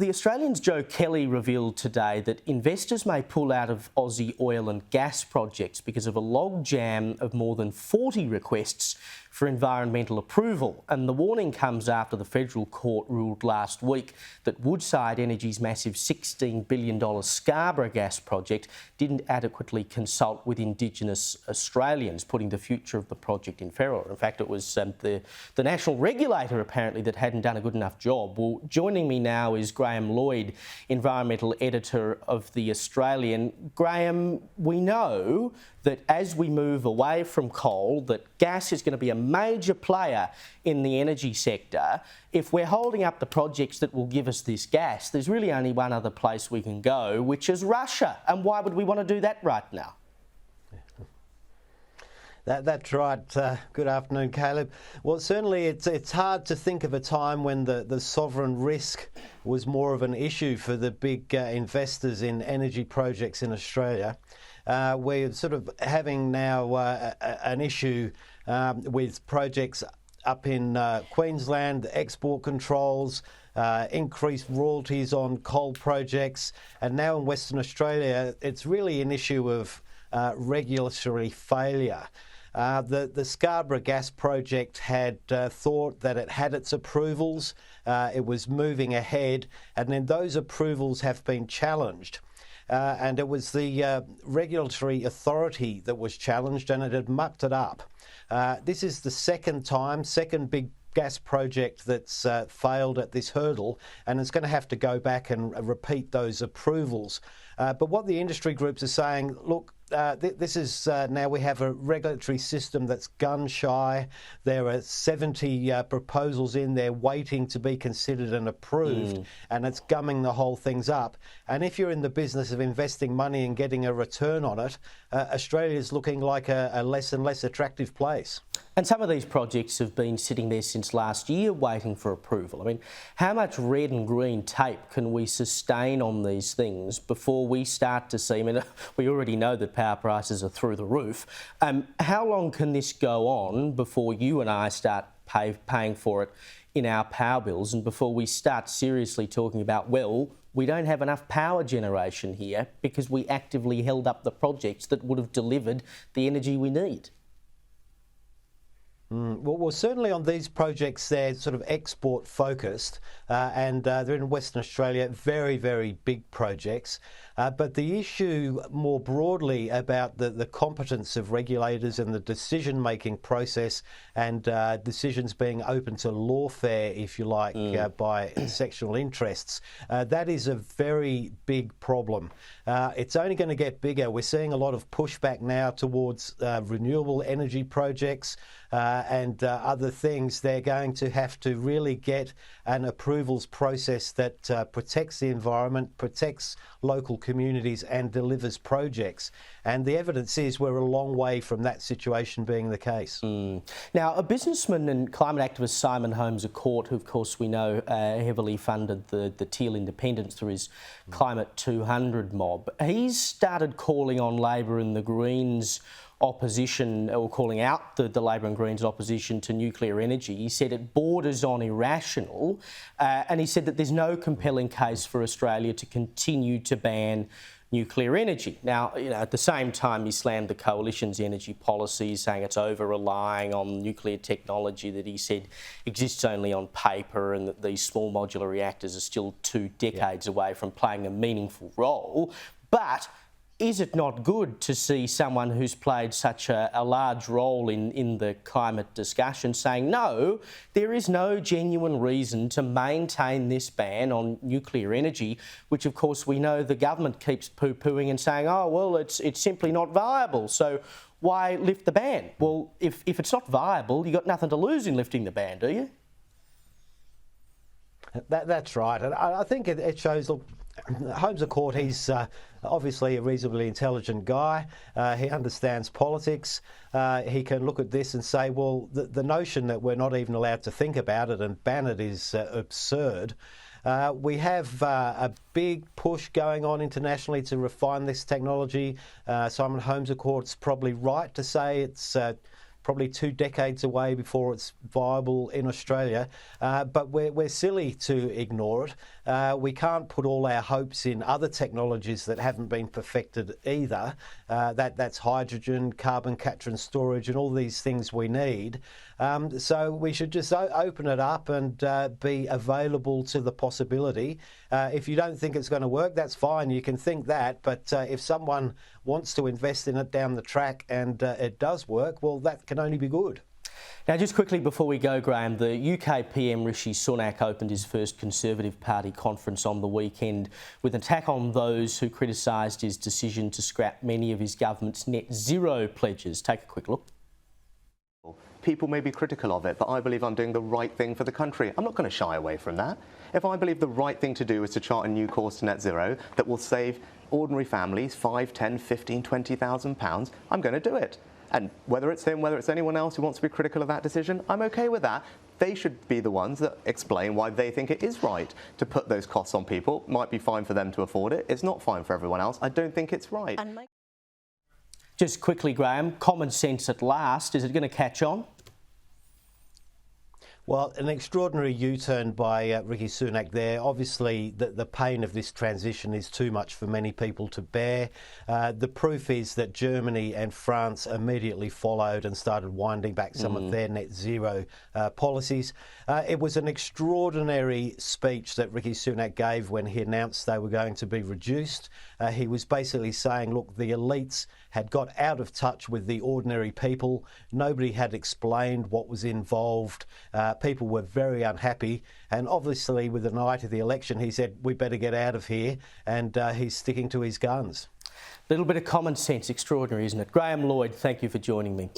The Australian's Joe Kelly revealed today that investors may pull out of Aussie oil and gas projects because of a logjam of more than 40 requests for environmental approval. And the warning comes after the federal court ruled last week that Woodside Energy's massive $16 billion Scarborough gas project didn't adequately consult with Indigenous Australians, putting the future of the project in peril. In fact, it was the national regulator, apparently, that hadn't done a good enough job. Well, joining me now is Graham Lloyd, environmental editor of The Australian. Graham, we know that as we move away from coal, that gas is going to be a major player in the energy sector. If we're holding up the projects that will give us this gas, there's really only one other place we can go, which is Russia. And why would we want to do that right now? That's right. Good afternoon, Caleb. Well, certainly it's hard to think of a time when the sovereign risk was more of an issue for the big investors in energy projects in Australia. We're sort of having now an issue with projects up in Queensland, export controls, increased royalties on coal projects, and now in Western Australia, it's really an issue of regulatory failure. The Scarborough gas project had thought that it had its approvals, it was moving ahead, and then those approvals have been challenged. And it was the regulatory authority that was challenged, and it had mucked it up. This is the second big gas project that's failed at this hurdle, and it's going to have to go back and repeat those approvals. But what the industry groups are saying, look, this is now we have a regulatory system that's gun shy. There are 70 proposals in there waiting to be considered and approved, and it's gumming the whole things up. And if you're in the business of investing money and getting a return on it, Australia's looking like a less and less attractive place. And some of these projects have been sitting there since last year waiting for approval. I mean, how much red and green tape can we sustain on these things before we start to see, I mean, we already know that power prices are through the roof. How long can this go on before you and I start paying for it in our power bills, and before we start seriously talking about, well, we don't have enough power generation here because we actively held up the projects that would have delivered the energy we need? Well, certainly on these projects, they're sort of export focused, and they're in Western Australia, very, very big projects. But the issue more broadly about the competence of regulators and the decision-making process and decisions being open to lawfare, if you like, by sectional interests, that is a very big problem. It's only going to get bigger. We're seeing a lot of pushback now towards renewable energy projects and other things. They're going to have to really get an approvals process that protects the environment, protects local communities and delivers projects. And the evidence is we're a long way from that situation being the case. Now, a businessman and climate activist, Simon Holmes à Court, who of course we know heavily funded the Teal Independence through his Climate 200 mob, he's started calling on Labor and the Greens opposition, or calling out the Labor and Greens opposition to nuclear energy. He said it borders on irrational, and he said that there's no compelling case for Australia to continue to ban nuclear energy. Now, at the same time, he slammed the coalition's energy policies, saying it's over-relying on nuclear technology that he said exists only on paper, and that these small modular reactors are still 2 decades away from playing a meaningful role. But is it not good to see someone who's played such a large role in the climate discussion saying, no, there is no genuine reason to maintain this ban on nuclear energy, which of course we know the government keeps poo-pooing and saying, oh, well, it's simply not viable, so why lift the ban? Well, if it's not viable, you've got nothing to lose in lifting the ban, do you? That's right. And I think it shows, look, Holmes à Court, he's obviously a reasonably intelligent guy. He understands politics. He can look at this and say, well, the notion that we're not even allowed to think about it and ban it is absurd. We have a big push going on internationally to refine this technology. Simon Holmes à Court's probably right to say it's probably 2 decades away before it's viable in Australia. But we're silly to ignore it. We can't put all our hopes in other technologies that haven't been perfected either. That's hydrogen, carbon capture and storage, and all these things we need. So we should just open it up and be available to the possibility. If you don't think it's going to work, that's fine. You can think that. But if someone wants to invest in it down the track and it does work, well, that can only be good. Now, just quickly before we go, Graham, the UK PM Rishi Sunak opened his first Conservative Party conference on the weekend with an attack on those who criticised his decision to scrap many of his government's net zero pledges. Take a quick look. People may be critical of it, but I believe I'm doing the right thing for the country. I'm not going to shy away from that. If I believe the right thing to do is to chart a new course to net zero that will save ordinary families £5, £10, £15, £20,000, I'm going to do it. And whether it's him, whether it's anyone else who wants to be critical of that decision, I'm okay with that. They should be the ones that explain why they think it is right to put those costs on people. Might be fine for them to afford it. It's not fine for everyone else. I don't think it's right. Just quickly, Graham, common sense at last. Is it going to catch on? Well, an extraordinary U-turn by Rishi Sunak there. Obviously, the pain of this transition is too much for many people to bear. The proof is that Germany and France immediately followed and started winding back some of their net zero policies. It was an extraordinary speech that Rishi Sunak gave when he announced they were going to be reduced. He was basically saying, look, the elites had got out of touch with the ordinary people. Nobody had explained what was involved. People were very unhappy, and obviously with an eye to the election, he said, we better get out of here, and he's sticking to his guns. Little bit of common sense, extraordinary, isn't it? Graham Lloyd, thank you for joining me.